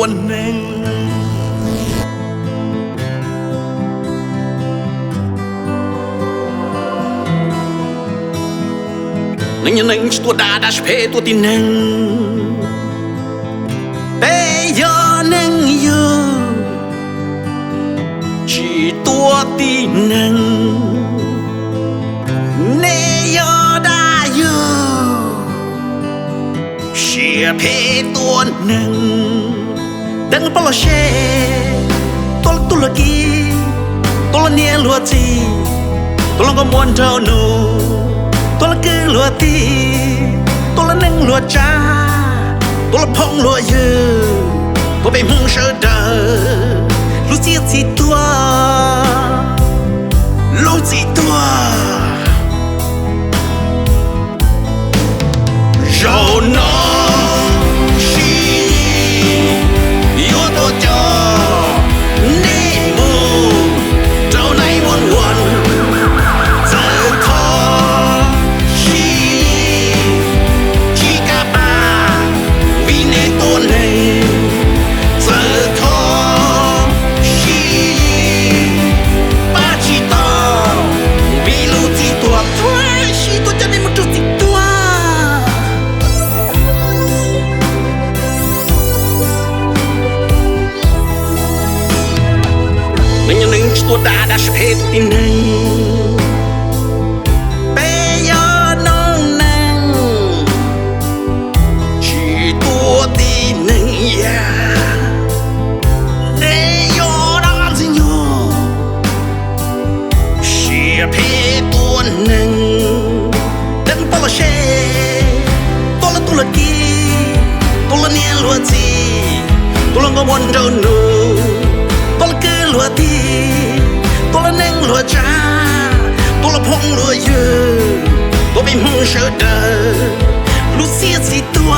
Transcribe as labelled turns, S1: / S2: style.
S1: ตัวหนึ่งหนึ่งตัวดาดัชเพตัวที่หนึ่งเปยอหนึ่งอยู่ชีตัวที่หนึ่งเนยอได้อยู่เชียเพตัวหนึ่งดังปลาเชตัวตุลกีตัวเนียลัวจีตัวก็มวนเท่านูตัวละคือลัวตีตัวละหนึ่งลัวจ้าตัวละพงลัวยือตัวเป็นมึงเชิดเดอรู้จีจีตัวรู้จีตัวโยนอชีโยตัวจอนี่มูเจ้าในวันเจอทอตัวหนึ่งเจอทอชีป้าชีตอมีลูกที่ตัวถ้วยชีตัวจะได้มันจุดที่ตัวหนึ่งตัวดาดัชเพตที่หนึ่งเปยอน้องนั่งชีตัวที่หนึ่งยาเนยอดังสิโยเชียเพตัวหนึ่งดังปลาเชตัวละตุลกีตัวละเนียลัวจีตัวละกมวนเจ้าหนูตัวละคือลัวตีตัวละหนึ่งลัวจ้าตัวละพงลัวยือตัวเป็นมึงเชิดเดอรู้เสียสิตัว